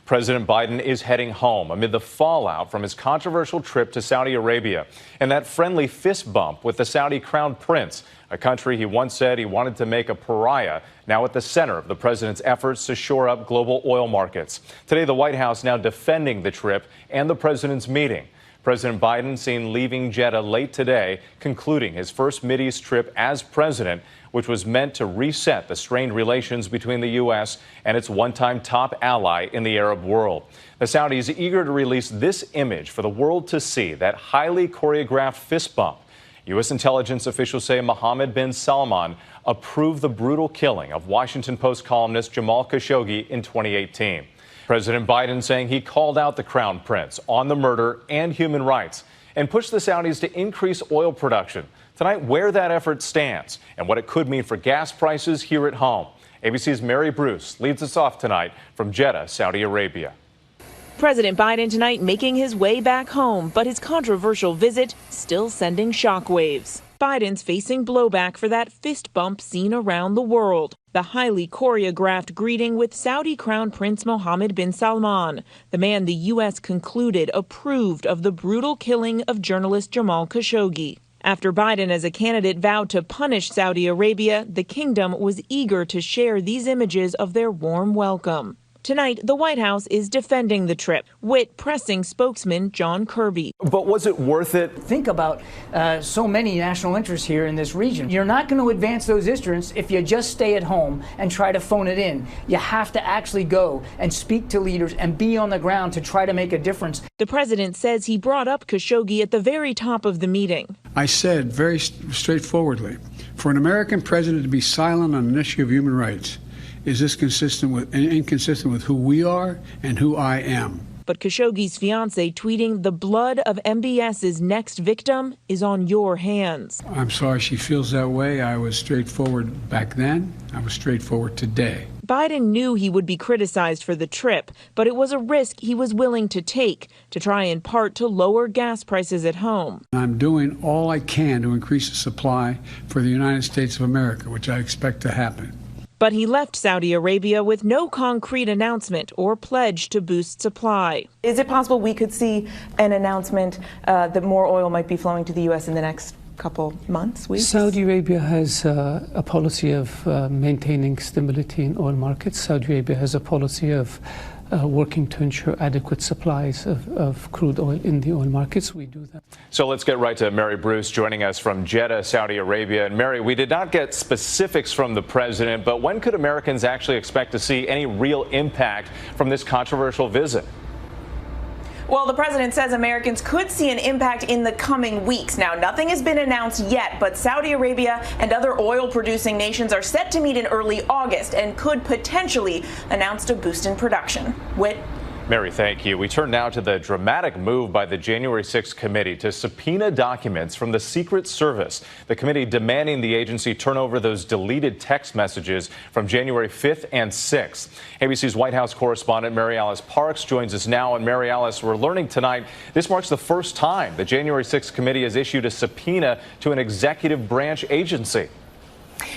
President Biden is heading home amid the fallout from his controversial trip to Saudi Arabia and that friendly fist bump with the Saudi crown prince, a country he once said he wanted to make a pariah, now at the center of the president's efforts to shore up global oil markets. Today, the White House now defending the trip and the president's meeting. President Biden seen leaving Jeddah late today, concluding his first Mideast trip as president, which was meant to reset the strained relations between the U.S. and its one-time top ally in the Arab world. The Saudis eager to release this image for the world to see, that highly choreographed fist bump. U.S. intelligence officials say Mohammed bin Salman approved the brutal killing of Washington Post columnist Jamal Khashoggi in 2018. President Biden saying he called out the crown prince on the murder and human rights and pushed the Saudis to increase oil production. Tonight, where that effort stands and what it could mean for gas prices here at home. ABC's Mary Bruce leads us off tonight from Jeddah, Saudi Arabia. President Biden tonight making his way back home, but his controversial visit still sending shockwaves. Biden's facing blowback for that fist bump seen around the world. The highly choreographed greeting with Saudi Crown Prince Mohammed bin Salman, the man the U.S. concluded approved of the brutal killing of journalist Jamal Khashoggi. After Biden as a candidate vowed to punish Saudi Arabia, the kingdom was eager to share these images of their warm welcome. Tonight, the White House is defending the trip, with pressing spokesman John Kirby. But was it worth it? Think about so many national interests here in this region. You're not going to advance those interests if you just stay at home and try to phone it in. You have to actually go and speak to leaders and be on the ground to try to make a difference. The president says he brought up Khashoggi at the very top of the meeting. I said very straightforwardly, for an American president to be silent on an issue of human rights, is this inconsistent with who we are and who I am? But Khashoggi's fiancée tweeting, the blood of MBS's next victim is on your hands. I'm sorry she feels that way. I was straightforward back then. I was straightforward today. Biden knew he would be criticized for the trip, but it was a risk he was willing to take to try in part to lower gas prices at home. I'm doing all I can to increase the supply for the United States of America, which I expect to happen. But he left Saudi Arabia with no concrete announcement or pledge to boost supply. Is it possible we could see an announcement that more oil might be flowing to the U.S. in the next couple months, weeks? Saudi Arabia has a policy of maintaining stability in oil markets. Saudi Arabia has a policy of working to ensure adequate supplies of crude oil in the oil markets. We do that. So let's get right to Mary Bruce joining us from Jeddah, Saudi Arabia. And Mary, we did not get specifics from the president, but when could Americans actually expect to see any real impact from this controversial visit? Well, the president says Americans could see an impact in the coming weeks. Now, nothing has been announced yet, but Saudi Arabia and other oil-producing nations are set to meet in early August and could potentially announce a boost in production. Whit? Mary, thank you. We turn now to the dramatic move by the January 6th committee to subpoena documents from the Secret Service. The committee demanding the agency turn over those deleted text messages from January 5th and 6th. ABC's White House correspondent Mary Alice Parks joins us now. And Mary Alice, we're learning tonight this marks the first time the January 6th committee has issued a subpoena to an executive branch agency.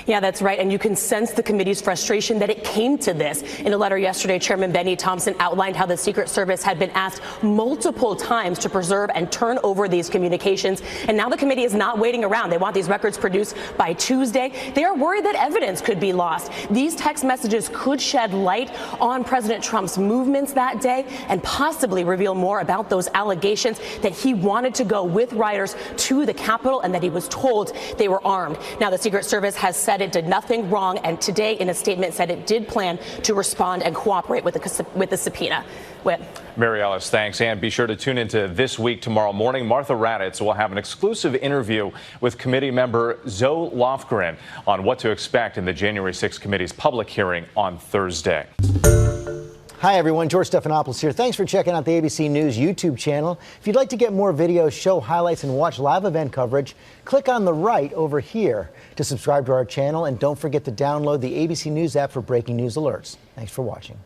Yeah, that's right. And you can sense the committee's frustration that it came to this. In a letter yesterday, Chairman Benny Thompson outlined how the Secret Service had been asked multiple times to preserve and turn over these communications. And now the committee is not waiting around. They want these records produced by Tuesday. They are worried that evidence could be lost. These text messages could shed light on President Trump's movements that day and possibly reveal more about those allegations that he wanted to go with rioters to the Capitol and that he was told they were armed. Now, the Secret Service has said it did nothing wrong, and today in a statement said it did plan to respond and cooperate with the subpoena. Mary Alice, thanks. And be sure to tune into This Week tomorrow morning. Martha Raddatz will have an exclusive interview with committee member Zoe Lofgren on what to expect in the January 6th committee's public hearing on Thursday. Hi, everyone. George Stephanopoulos here. Thanks for checking out the ABC News YouTube channel. If you'd like to get more videos, show highlights, and watch live event coverage, click on the right over here to subscribe to our channel. And don't forget to download the ABC News app for breaking news alerts. Thanks for watching.